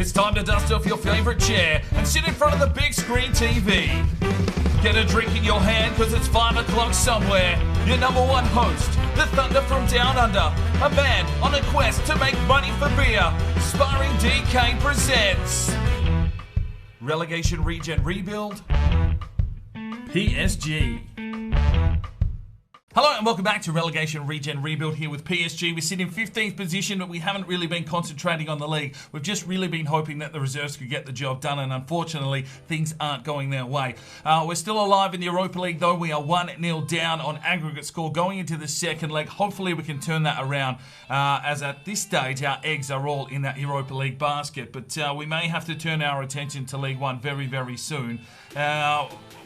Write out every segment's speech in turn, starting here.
It's time to dust off your favourite chair and sit in front of the big screen TV. Get a drink in your hand because it's 5 o'clock somewhere. Your number one host, the Thunder from Down Under, a band on a quest to make money for beer. Sparring DK presents Relegation Regen Rebuild, PSG. Hello and welcome back to Relegation Regen Rebuild here with PSG. We sit in 15th position, but we haven't really been concentrating on the league. We've just really been hoping that the reserves could get the job done, and unfortunately, things aren't going their way. We're still alive in the Europa League, though. We are 1-0 down on aggregate score going into the second leg. Hopefully, we can turn that around, as at this stage, our eggs are all in that Europa League basket. But we may have to turn our attention to League One very, very soon.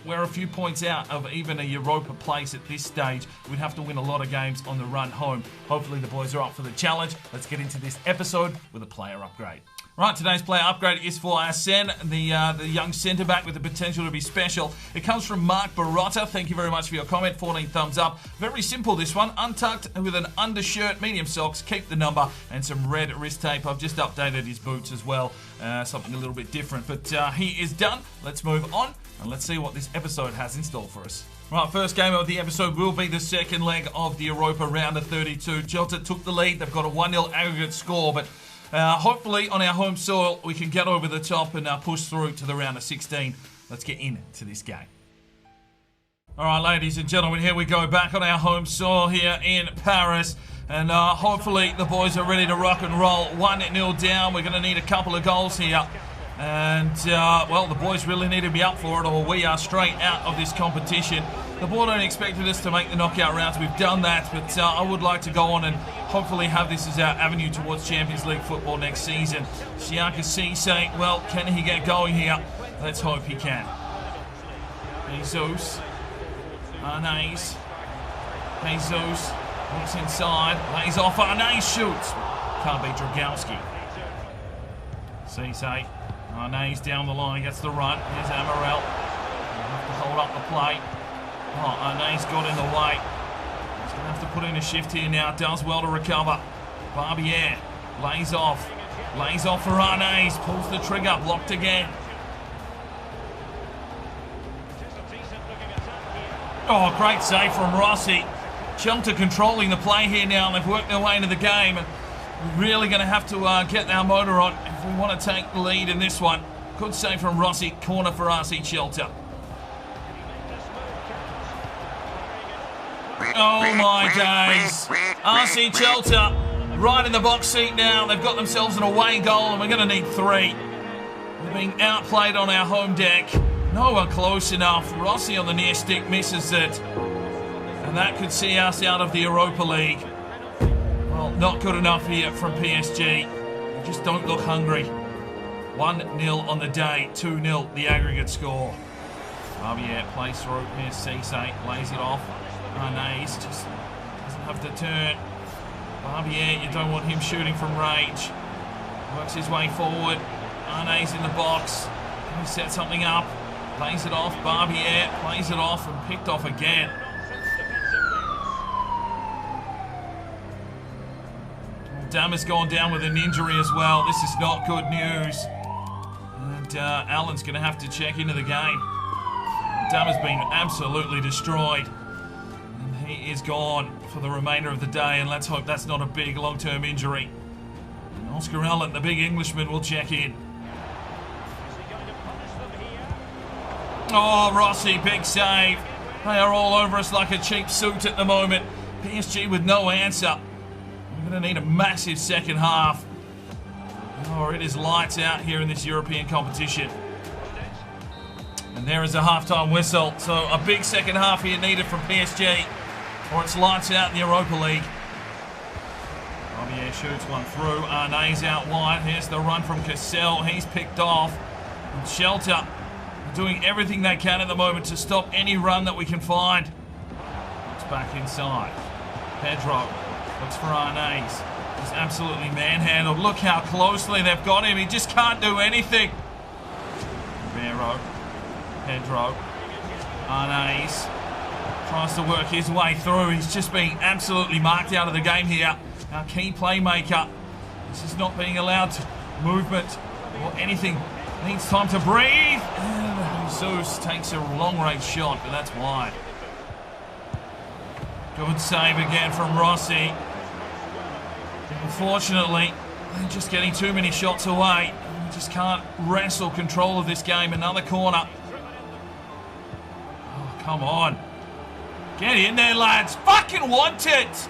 We're a few points out of even a Europa place at this stage. We'd have to win a lot of games on the run home. Hopefully the boys are up for the challenge. Let's get into this episode with a player upgrade. Right, today's player upgrade is for Arsene, the young centre-back with the potential to be special. It comes from Mark Barotta. Thank you very much for your comment. 14 thumbs up. Very simple, this one. Untucked with an undershirt, medium socks, keep the number, and some red wrist tape. I've just updated his boots as well. Something a little bit different. But he is done. Let's move on, and let's see what this episode has in store for us. Right, first game of the episode will be the second leg of the Europa round of 32. Chelsea took the lead. They've got a 1-0 aggregate score, but hopefully on our home soil we can get over the top and push through to the round of 16. Let's get into this game. Alright, ladies and gentlemen, here we go, back on our home soil here in Paris. And hopefully the boys are ready to rock and roll. 1-0 down. We're going to need a couple of goals here. And, well, the boys really need to be up for it, or we are straight out of this competition. The board only expected us to make the knockout rounds. We've done that, but I would like to go on and hopefully have this as our avenue towards Champions League football next season. Siaka Cisse, well, can he get going here? Let's hope he can. Jesus. Arnaise. Jesus. Looks inside. Lays off. Arnaise shoots. Can't beat Dragowski. Cisse. Arnaise down the line, gets the run. Here's Amarel. Have to hold up the plate. Oh, Arnaise got in the way. He's going to have to put in a shift here now. Does well to recover. Barbier lays off. Lays off for Arnaise. Pulls the trigger. Blocked again. Oh, great save from Rossi. Chelsea controlling the play here now. They've worked their way into the game. We're really going to have to get our motor on if we want to take the lead in this one. Good save from Rossi. Corner for RC Chelsea. Oh my days. RC Chelsea right in the box seat now. They've got themselves an away goal and we're going to need 3. We're being outplayed on our home deck. No one close enough. Rossi on the near stick misses it. And that could see us out of the Europa League. Well, not good enough here from PSG. They just don't look hungry. 1-0 on the day, 2-0 the aggregate score. Barbier plays through. Here's Cisse, lays it off. Arnaise just doesn't have to turn. Barbier, you don't want him shooting from range. Works his way forward. Arnaise in the box. Can he set something up? Plays it off. Barbier plays it off and picked off again. Dama's gone down with an injury as well. This is not good news. And Allen's going to have to check into the game. Dama's been absolutely destroyed. And he is gone for the remainder of the day. And let's hope that's not a big long-term injury. And Oscar Allen, the big Englishman, will check in. Oh, Rossi, big save. They are all over us like a cheap suit at the moment. PSG with no answer. We're going to need a massive second half. Oh, it is lights out here in this European competition. And there is a halftime whistle. So a big second half here needed from PSG, or it's lights out in the Europa League. Barbier shoots one through. Arnaise out wide. Here's the run from Cassell. He's picked off. And Chelsea are doing everything they can at the moment to stop any run that we can find. It's back inside. Pedro looks for Arnaise. He's absolutely manhandled. Look how closely they've got him. He just can't do anything. Ribeiro. Pedro. Arnaise tries to work his way through. He's just being absolutely marked out of the game here. Our key playmaker. This is not being allowed to movement or anything. Needs time to breathe. And Jesus takes a long-range shot, but that's wide. Good save again from Rossi. Unfortunately, they're just getting too many shots away. We just can't wrestle control of this game. Another corner. Oh, come on. Get in there, lads. Fucking want it.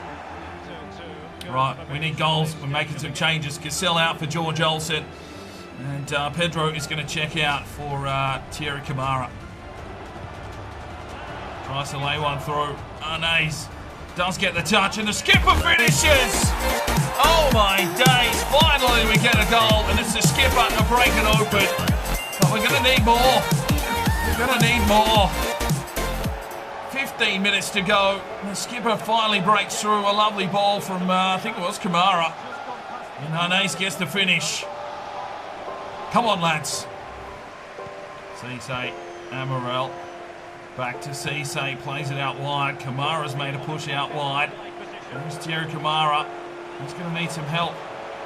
Right, we need goals. We're making some changes. Cassell out for George Olsen. And Pedro is going to check out for Thierry Camara. Tries to lay one through. Arnaise does get the touch, and the skipper finishes! Oh my days, finally we get a goal, and it's the skipper to break it open. But we're going to need more. We're going to need more. 15 minutes to go. The skipper finally breaks through. A lovely ball from, I think it was Camara. And Arnaise gets the finish. Come on, lads. Cisse, Amarel. Back to Cisse, plays it out wide. Kamara's made a push out wide. There's Thierry Camara. He's going to need some help.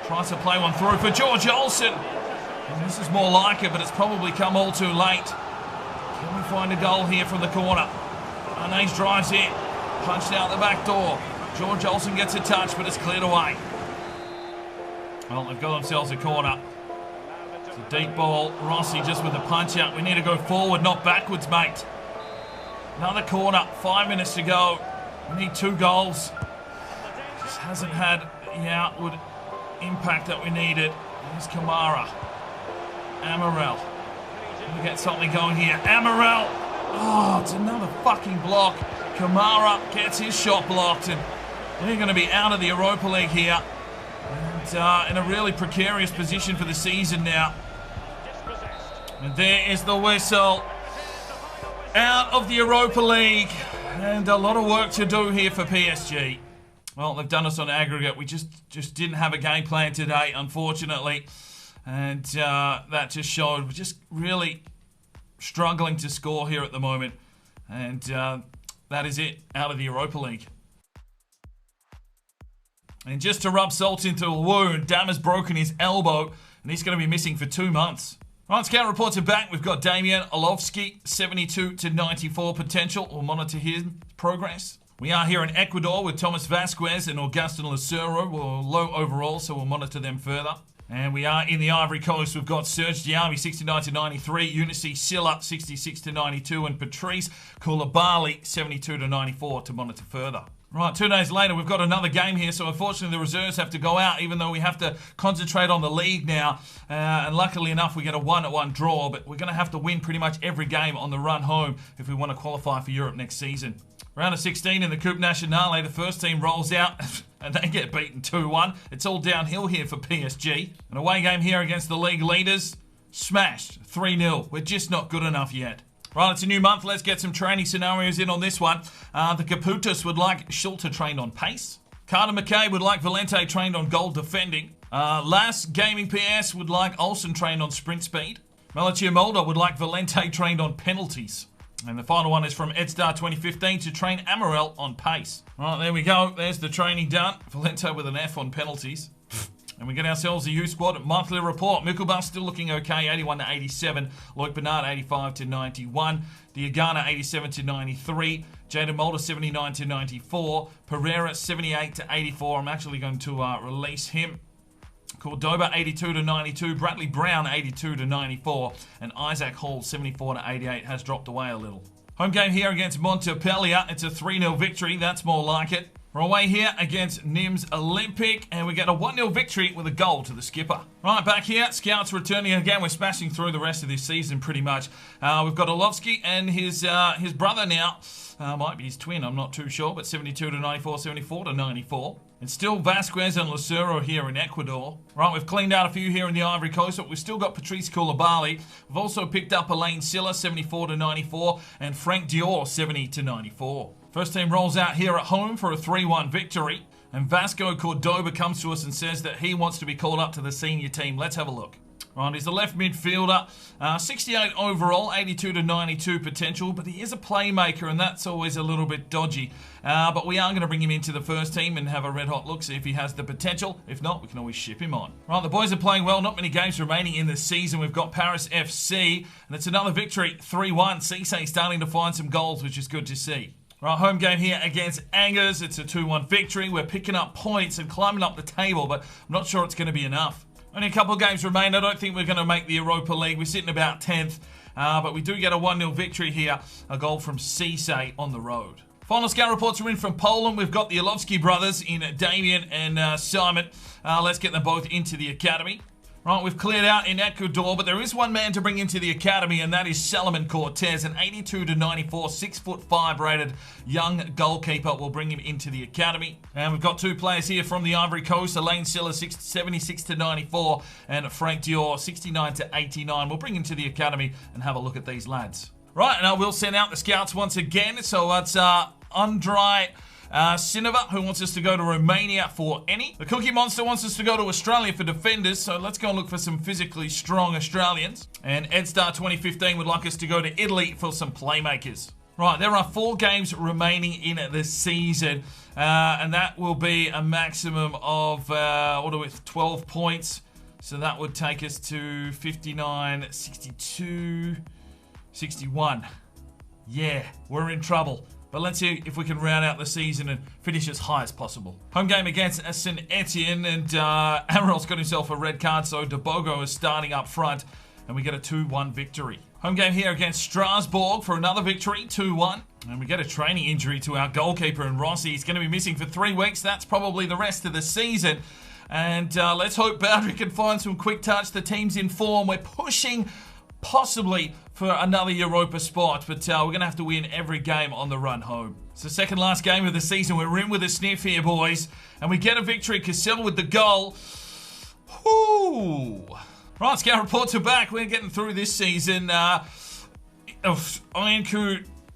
Tries to play one through for George Olsen. And this is more like it, but it's probably come all too late. Can we find a goal here from the corner? Arnaise drives in. Punched out the back door. George Olsen gets a touch, but it's cleared away. Well, they've got themselves a corner. It's a deep ball. Rossi just with a punch out. We need to go forward, not backwards, mate. Another corner. 5 minutes to go. We need 2 goals. Just hasn't had the outward impact that we needed. There's Kamara. Amarel. Can we get something going here? Amarel. Oh, it's another fucking block. Kamara gets his shot blocked, and they're going to be out of the Europa League here. And in a really precarious position for the season now. And there is the whistle. Out of the Europa League. And a lot of work to do here for PSG. Well, they've done us on aggregate. We just didn't have a game plan today, unfortunately. And that just showed we're just really struggling to score here at the moment. And that is it, out of the Europa League. And just to rub salt into a wound, Dam has broken his elbow, and he's going to be missing for 2 months. Right, scout reports are back. We've got Damian Olovsky, 72 to 94 potential. We'll monitor his progress. We are here in Ecuador with Thomas Vasquez and Augustin Lucero. We're low overall, so we'll monitor them further. And we are in the Ivory Coast. We've got Serge Diaby, 69 to 93, Eunice Silla, 66 to 92, and Patrice Koulibaly, 72 to 94 to monitor further. Right, 2 days later, we've got another game here, so unfortunately the reserves have to go out, even though we have to concentrate on the league now. And luckily enough, we get a 1-1 draw, but we're going to have to win pretty much every game on the run home if we want to qualify for Europe next season. Round of 16 in the Coupe Nationale, the first team rolls out and they get beaten 2-1. It's all downhill here for PSG. An away game here against the league leaders, smashed 3-0. We're just not good enough yet. Right, it's a new month. Let's get some training scenarios in on this one. The Caputas would like Schulte trained on pace. Carter McKay would like Valente trained on goal defending. Las Gaming PS would like Olsen trained on sprint speed. Melchior Mulder would like Valente trained on penalties. And the final one is from Edstar 2015 to train Amarel on pace. Right, there we go. There's the training done. Valente with an F on penalties. And we get ourselves a U squad monthly report. Mikkelbach still looking okay, 81 to 87. Loic Bernard, 85 to 91. Diagana, 87 to 93. Jaden Mulder, 79 to 94. Pereira, 78 to 84. I'm actually going to release him. Cordoba, 82 to 92. Bradley Brown, 82 to 94. And Isaac Hall, 74 to 88, has dropped away a little. Home game here against Montpellier. It's a 3-0 victory. That's more like it. We're away here against Nims Olympic, and we get a 1-0 victory with a goal to the skipper. Right, back here, Scouts returning again. We're smashing through the rest of this season pretty much. We've got Olovsky and his brother now. Might be his twin, I'm not too sure, but 72 to 94, 74 to 94. It's still Vasquez and Lucero here in Ecuador. Right, we've cleaned out a few here in the Ivory Coast, but we've still got Patrice Koulibaly. We've also picked up Alain Silla, 74 to 94, and Frank Dior, 70 to 94. First team rolls out here at home for a 3-1 victory. And Vasco Cordoba comes to us and says that he wants to be called up to the senior team. Let's have a look. Right, he's a left midfielder, 68 overall, 82 to 92 potential, but he is a playmaker, and that's always a little bit dodgy. But we are going to bring him into the first team and have a red-hot look, see if he has the potential. If not, we can always ship him on. Right, the boys are playing well. Not many games remaining in the season. We've got Paris FC, and it's another victory, 3-1. Cisse starting to find some goals, which is good to see. Right, home game here against Angers. It's a 2-1 victory. We're picking up points and climbing up the table, but I'm not sure it's going to be enough. Only a couple of games remain. I don't think we're going to make the Europa League. We're sitting about 10th, but we do get a 1-0 victory here. A goal from Cisse on the road. Final scout reports are in from Poland. We've got the Orlovsky brothers in Damien and Simon. Let's get them both into the academy. Right, we've cleared out in Ecuador, but there is one man to bring into the academy, and that is Salomon Cortez, an 82 to 94, 6'5" rated young goalkeeper. We'll bring him into the academy. And we've got two players here from the Ivory Coast, Alain Silla, 76 to 94, and Frank Dior, 69 to 89. We'll bring him to the academy and have a look at these lads. Right, and I will send out the scouts once again. So it's Andrei Sinova, who wants us to go to Romania for any. The Cookie Monster wants us to go to Australia for defenders, so let's go and look for some physically strong Australians. And Edstar 2015 would like us to go to Italy for some playmakers. Right, there are 4 games remaining in the season, and that will be a maximum of 12 points. So that would take us to 59, 62, 61. Yeah, we're in trouble. But let's see if we can round out the season and finish as high as possible. Home game against Saint Etienne, and Amarel's got himself a red card, so Debogo is starting up front, and we get a 2-1 victory. Home game here against Strasbourg for another victory, 2-1. And we get a training injury to our goalkeeper, and Rossi. He's going to be missing for 3 weeks. That's probably the rest of the season. And let's hope Boundary can find some quick touch. The team's in form. We're pushing possibly for another Europa spot, but we're going to have to win every game on the run home. It's the second last game of the season. We're in with a sniff here, boys, and we get a victory. Cassell with the goal. Whoo! Right, scout reports are back. We're getting through this season. Iancu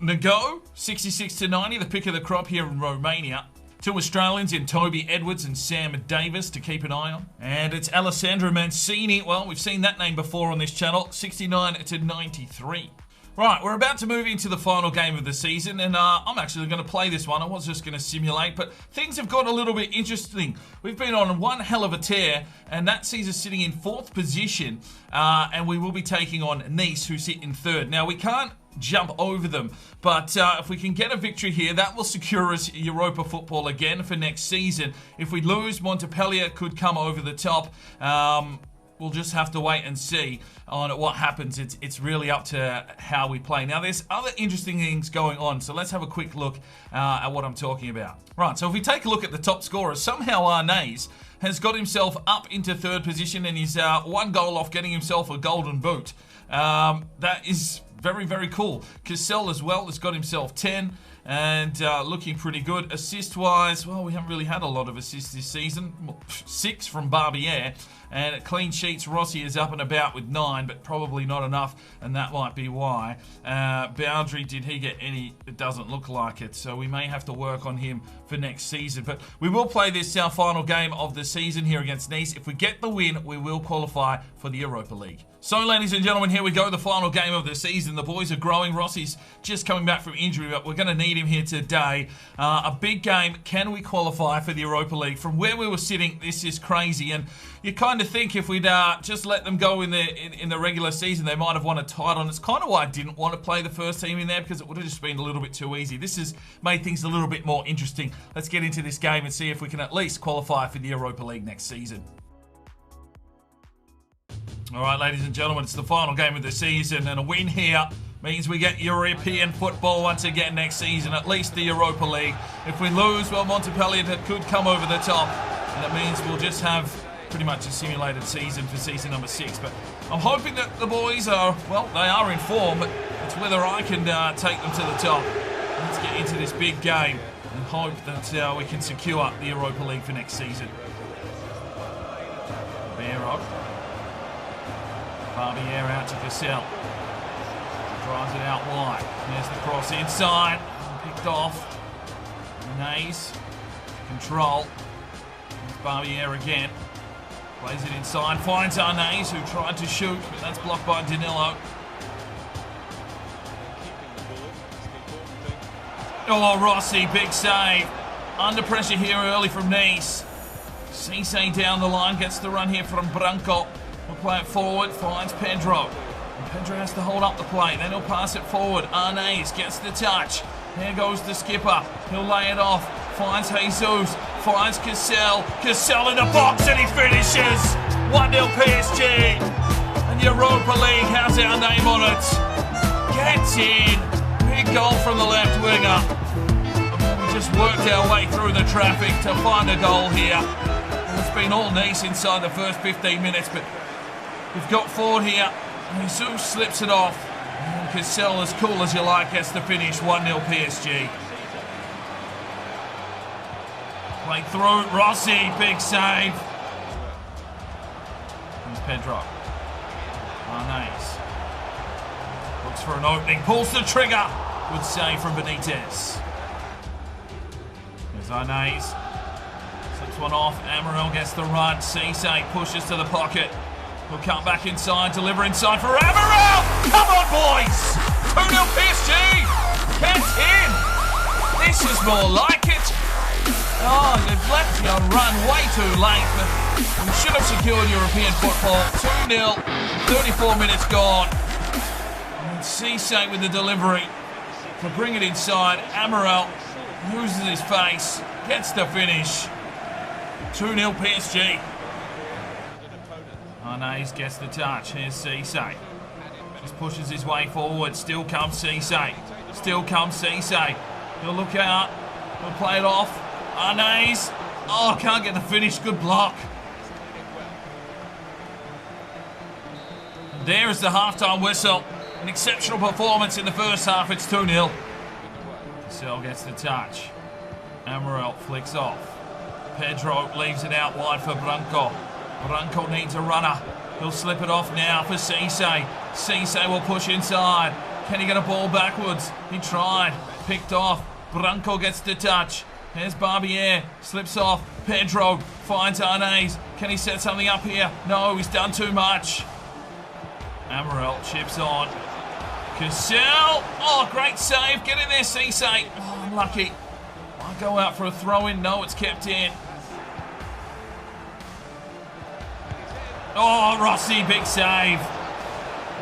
Nago, 66 to 90, the pick of the crop here in Romania. 2 Australians in Toby Edwards and Sam Davis to keep an eye on. And it's Alessandro Mancini. Well, we've seen that name before on this channel. 69 to 93. Right, we're about to move into the final game of the season, and I'm actually going to play this one. I was just going to simulate, but things have got a little bit interesting. We've been on one hell of a tear, and that sees us sitting in 4th position, and we will be taking on Nice, who sit in 3rd. Now, we can't jump over them, but if we can get a victory here, that will secure us Europa football again for next season. If we lose, Montpellier could come over the top. We'll just have to wait and see on what happens. It's really up to how we play. Now, there's other interesting things going on, so let's have a quick look at what I'm talking about. Right, so if we take a look at the top scorer, somehow Arnaise has got himself up into 3rd position, and he's 1 goal off getting himself a golden boot. That is very, very cool. Cassell as well has got himself 10 and looking pretty good. Assist-wise, well, we haven't really had a lot of assists this season. 6 from Barbier. And at clean sheets, Rossi is up and about with 9, but probably not enough, and that might be why. Boundary, did he get any? It doesn't look like it, so we may have to work on him for next season. But we will play this, our final game of the season here against Nice. If we get the win, we will qualify for the Europa League. So, ladies and gentlemen, here we go, the final game of the season. The boys are growing. Rossi's just coming back from injury, but we're going to need him here today. A big game. Can we qualify for the Europa League? From where we were sitting, this is crazy, and you kind of think if we'd just let them go in the regular season, they might have won a title, and it's kind of why I didn't want to play the first team in there, because it would have just been a little bit too easy. This has made things a little bit more interesting. Let's get into this game and see if we can at least qualify for the Europa League next season. All right, ladies and gentlemen, it's the final game of the season, and a win here means we get European football once again next season, at least the Europa League. If we lose, well, Montpellier could come over the top, and it means we'll just have pretty much a simulated season for season number 6. But I'm hoping that the boys are, well, they are in form, but it's whether I can take them to the top. Let's get into this big game and hope that we can secure the Europa League for next season. Barbier out to Cassell. Drives it out wide. There's the cross inside. Picked off. Nays. Control. There's Barbier again. Plays it inside, finds Arnaise, who tried to shoot, but that's blocked by Danilo. Oh, Rossi, big save. Under pressure here early from Nice. Cisse down the line, gets the run here from Branco. He'll play it forward, finds Pedro. And Pedro has to hold up the play, then he'll pass it forward. Arnaise gets the touch. There goes the skipper. He'll lay it off, finds Jesus, finds Cassell. Cassell in the box and he finishes. 1-0 PSG. And Europa League has our name on it. Gets in. Big goal from the left winger. We just worked our way through the traffic to find a goal here. It's been all Nice inside the first 15 minutes, but we've got forward here. Jesus slips it off. And Cassell, as cool as you like, gets the finish. 1-0 PSG. Play through. Rossi, big save. Here's Pedro. Arnaise. Looks for an opening. Pulls the trigger. Good save from Benitez. There's Arnaise. Slips one off. Amaral gets the run. Cisse pushes to the pocket. He'll come back inside. Deliver inside for Amaral. Come on, boys. 2-0 PSG. Get in. This is more like it. Oh, they've left the run way too late. But we should have secured European football. 2-0. 34 minutes gone. And Cisse with the delivery to bring it inside. Amaral loses his face, gets the finish. 2-0 PSG. Arnaise gets the touch. Here's Cisse. Just pushes his way forward. Still comes Cisse. Still comes Cisse. He'll look out. He'll play it off. Arnaise. Oh, can't get the finish. Good block. And there is the halftime whistle. An exceptional performance in the first half. It's 2-0. Cassell gets the touch. Amaral flicks off. Pedro leaves it out wide for Branco. Branco needs a runner. He'll slip it off now for Cisse. Cisse will push inside. Can he get a ball backwards? He tried. Picked off. Branco gets the touch. Here's Barbier. Slips off. Pedro finds Arnaise. Can he set something up here? No, he's done too much. Amaral chips on. Cassell. Oh, great save. Get in there, Cisse. Oh, unlucky. Might go out for a throw-in. No, it's kept in. Oh, Rossi, big save.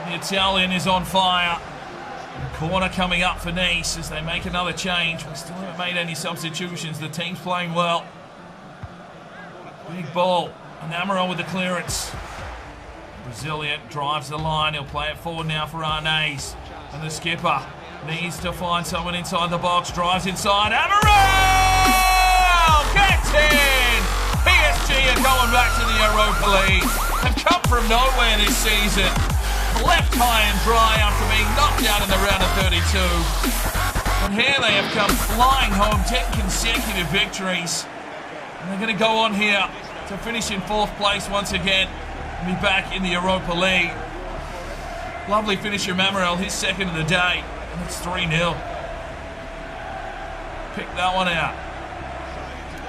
The Italian is on fire. Corner coming up for Nice as they make another change. We still haven't made any substitutions. The team's playing well. Big ball. And Amaral with the clearance. Brazilian drives the line. He'll play it forward now for Arnaise. And the skipper needs to find someone inside the box. Drives inside. Amaral gets in. PSG are going back to the Europa League. Have come from nowhere this season. Left high and dry after being knocked out in the round of 32. And here they have come flying home. 10 consecutive victories. And they're going to go on here to finish in 4th place once again. And be back in the Europa League. Lovely finish from Amaral, his second of the day. And it's 3-0. Pick that one out.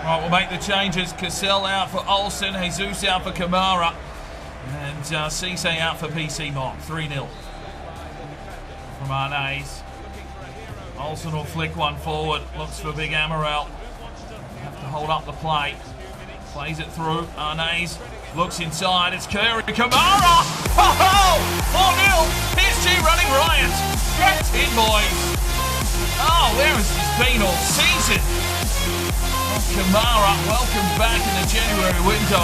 Right, we'll make the changes. Cassell out for Olsen. Jesus out for Kamara. And Cisse out for PC Mock. 3-0. From Arnaise. Olsen will flick one forward. Looks for big Amaral. Have to hold up the play. Plays it through. Arnaise looks inside. It's Curry. Kamara! Oh! 4-0! PSG running riot. Get in, boys. Oh, where has this been all season? Kamara, welcome back in the January window.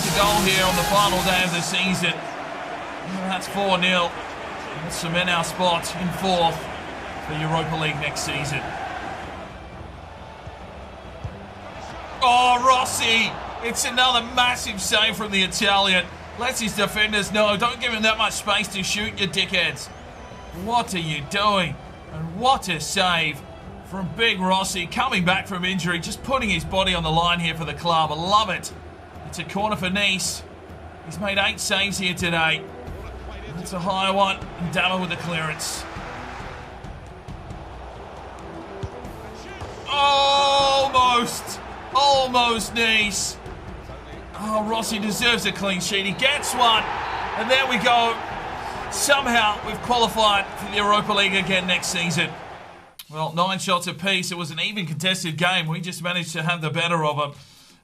The goal here on the final day of the season. And that's 4-0. We'll cement our spot in 4th for Europa League next season. Oh, Rossi! It's another massive save from the Italian. Lets his defenders know. Don't give him that much space to shoot, you dickheads. What are you doing? And what a save from big Rossi, coming back from injury, just putting his body on the line here for the club. I love it. It's a corner for Nice. He's made 8 saves here today. It's a high one. And Dama with the clearance. Almost. Almost Nice. Oh, Rossi deserves a clean sheet. He gets one. And there we go. Somehow we've qualified for the Europa League again next season. Well, 9 shots apiece. It was an even contested game. We just managed to have the better of them.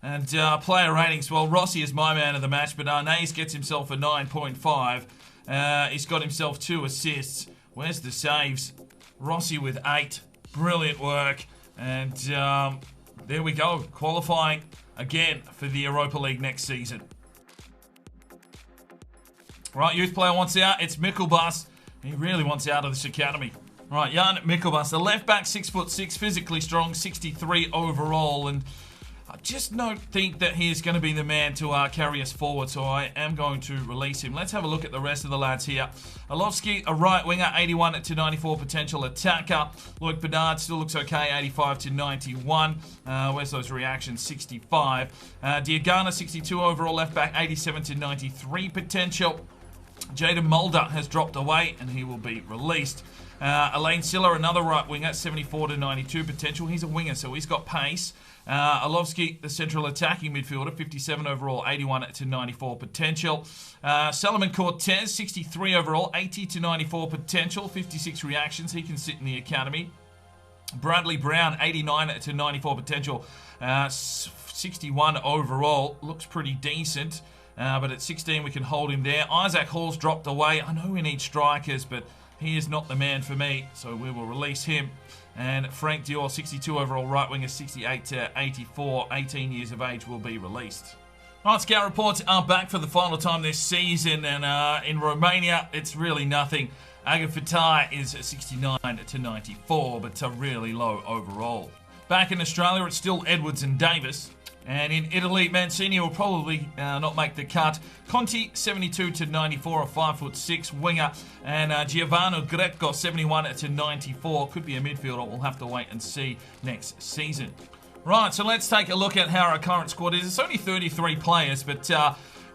And player ratings, well, Rossi is my man of the match, but Arnaise gets himself a 9.5. He's got himself 2 assists. Where's the saves? Rossi with 8. Brilliant work. And there we go. Qualifying again for the Europa League next season. Right, youth player wants out. It's Mikkelbus. He really wants out of this academy. Right, Jan Mikkelbus, the left back, 6'6", physically strong, 63 overall, and I just don't think that he is going to be the man to carry us forward, so I am going to release him. Let's have a look at the rest of the lads here. Alovsky, a right winger, 81 to 94 potential attacker. Loic Bernard still looks okay, 85 to 91. Where's those reactions? 65. Diagana, 62 overall left back, 87 to 93 potential. Jaden Mulder has dropped away and he will be released. Elaine Siller, another right winger, 74 to 92 potential. He's a winger, so he's got pace. Alovsky, the central attacking midfielder, 57 overall, 81 to 94 potential. Salomon Cortez, 63 overall, 80 to 94 potential, 56 reactions. He can sit in the academy. Bradley Brown, 89 to 94 potential, 61 overall. Looks pretty decent. But at 16, we can hold him there. Isaac Hall's dropped away. I know we need strikers, but he is not the man for me, so we will release him. And Frank Dior, 62 overall right winger, 68 to 84, 18 years of age, will be released. Right, Scout Reports are back for the final time this season, and in Romania, it's really nothing. Aga Fatai is 69 to 94, but really low overall. Back in Australia, it's still Edwards and Davis. And in Italy, Mancini will probably not make the cut. Conti, 72 to 94, a 5'6" winger. And Giovanni Greco, 71 to 94. Could be a midfielder. We'll have to wait and see next season. Right, so let's take a look at how our current squad is. It's only 33 players, but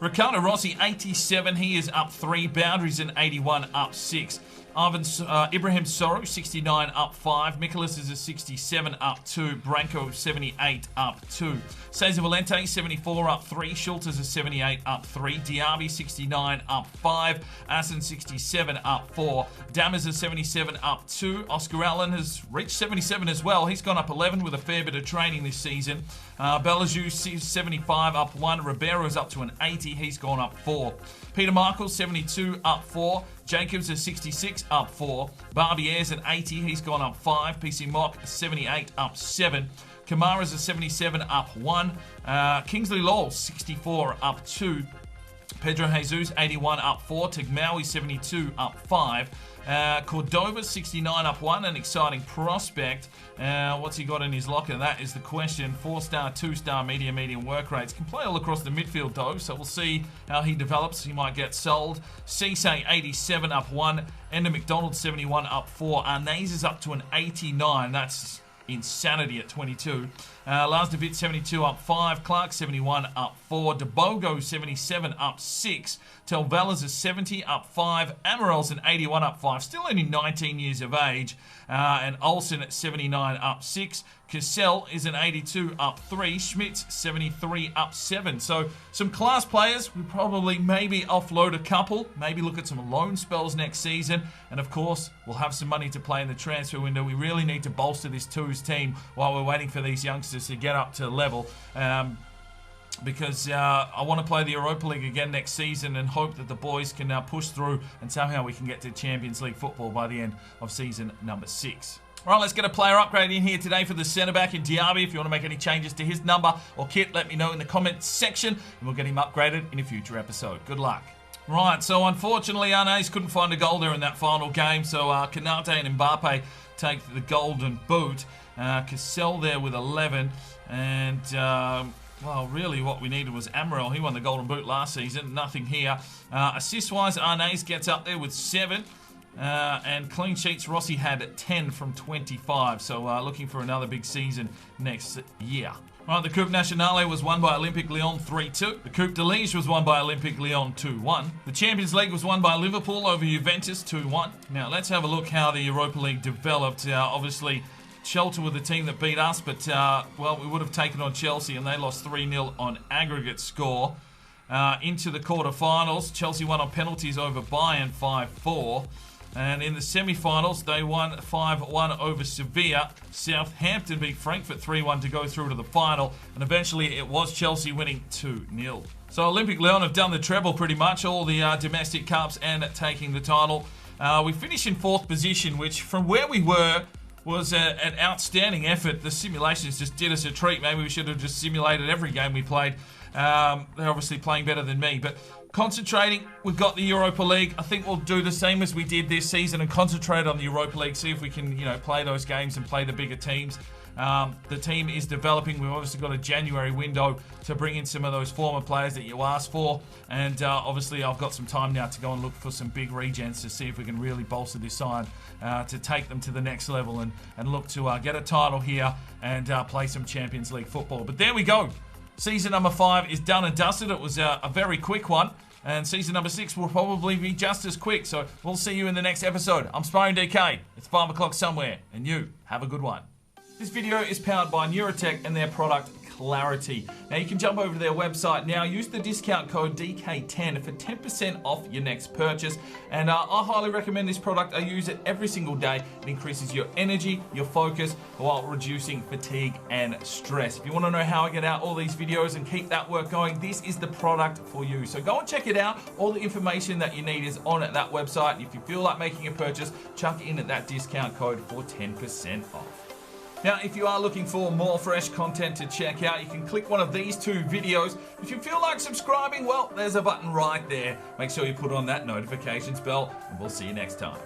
Riccardo Rossi, 87. He is up 3. Boundaries in 81, up 6. Ibrahim Soro, 69, up 5. Nicholas is a 67, up 2. Branco, 78, up 2. Cesar Valente, 74, up 3. Schultz is a 78, up 3. Diaby, 69, up 5. Assen, 67, up 4. Dammers is 77, up 2. Oscar Allen has reached 77 as well. He's gone up 11 with a fair bit of training this season. Bellajou, 75, up 1. Ribeiro's up to an 80. He's gone up 4. Peter Michael, 72, up 4. Jacobs is 66, up 4. Barbier's at 80, he's gone up 5. PC Mock, 78, up 7. Kamara's a 77, up 1. Kingsley Law, 64, up 2. Pedro Jesus, 81, up 4. Tigmaui, 72, up 5. Cordova, 69, up 1. An exciting prospect. What's he got in his locker? That is the question. 4-star, 2-star, medium work rates. Can play all across the midfield, though, so we'll see how he develops. He might get sold. Cisse, 87, up 1. Ender McDonald, 71, up 4. Arnaise is up to an 89. That's insanity at 22. Lars de Witt, 72, up 5. Clark, 71, up 4. DeBogo, 77, up 6. Telvella's a 70, up 5. Amarel's an 81, up 5. Still only 19 years of age. And Olsen at 79, up 6. Cassell is an 82, up 3. Schmitz, 73, up 7. So some class players. We probably maybe offload a couple. Maybe look at some loan spells next season. And of course, we'll have some money to play in the transfer window. We really need to bolster this twos team while we're waiting for these youngsters to get up to level. Because I want to play the Europa League again next season and hope that the boys can push through and somehow we can get to Champions League football by the end of season number 6. All right, let's get a player upgrade in here today for the centre-back in Diaby. If you want to make any changes to his number or kit, let me know in the comments section and we'll get him upgraded in a future episode. Good luck. Right, so unfortunately, Arnaise couldn't find a goal there in that final game, so Kanate and Mbappe take the golden boot. Cassell there with 11, and well, really what we needed was Amarel. He won the golden boot last season. Nothing here. Assist-wise, Arnaise gets up there with 7. And clean sheets, Rossi had 10 from 25. So looking for another big season next year. Right, the Coupe Nationale was won by Olympique Lyon 3-2. The Coupe de Ligue was won by Olympique Lyon 2-1. The Champions League was won by Liverpool over Juventus 2-1. Now let's have a look how the Europa League developed. Obviously, Shelter were the team that beat us, but, well, we would have taken on Chelsea, and they lost 3-0 on aggregate score. Into the quarterfinals, Chelsea won on penalties over Bayern 5-4. And in the semi-finals, they won 5-1 over Sevilla. Southampton beat Frankfurt 3-1 to go through to the final. And eventually, it was Chelsea winning 2-0. So Olympic Lyon have done the treble pretty much, all the domestic cups and taking the title. We finished in 4th position, which from where we were was an outstanding effort. The simulations just did us a treat. Maybe we should have just simulated every game we played. They're obviously playing better than me, but concentrating, we've got the Europa League. I think we'll do the same as we did this season and concentrate on the Europa League, see if we can, play those games and play the bigger teams. The team is developing. We've obviously got a January window to bring in some of those former players that you asked for. And obviously I've got some time now to go and look for some big regens to see if we can really bolster this side to take them to the next level and look to get a title here and play some Champions League football. But there we go. Season number 5 is done and dusted. It was a very quick one. And season number 6 will probably be just as quick. So we'll see you in the next episode. I'm Sparring DK. It's 5 o'clock somewhere. And you, have a good one. This video is powered by Neurotech and their product Clarity. Now you can jump over to their website now, use the discount code DK10 for 10% off your next purchase. And I highly recommend this product. I use it every single day. It increases your energy, your focus, while reducing fatigue and stress. If you want to know how I get out all these videos and keep that work going, this is the product for you. So go and check it out. All the information that you need is on at that website. If you feel like making a purchase, chuck in at that discount code for 10% off. Now, if you are looking for more fresh content to check out, you can click one of these 2 videos. If you feel like subscribing, well, there's a button right there. Make sure you put on that notifications bell, and we'll see you next time.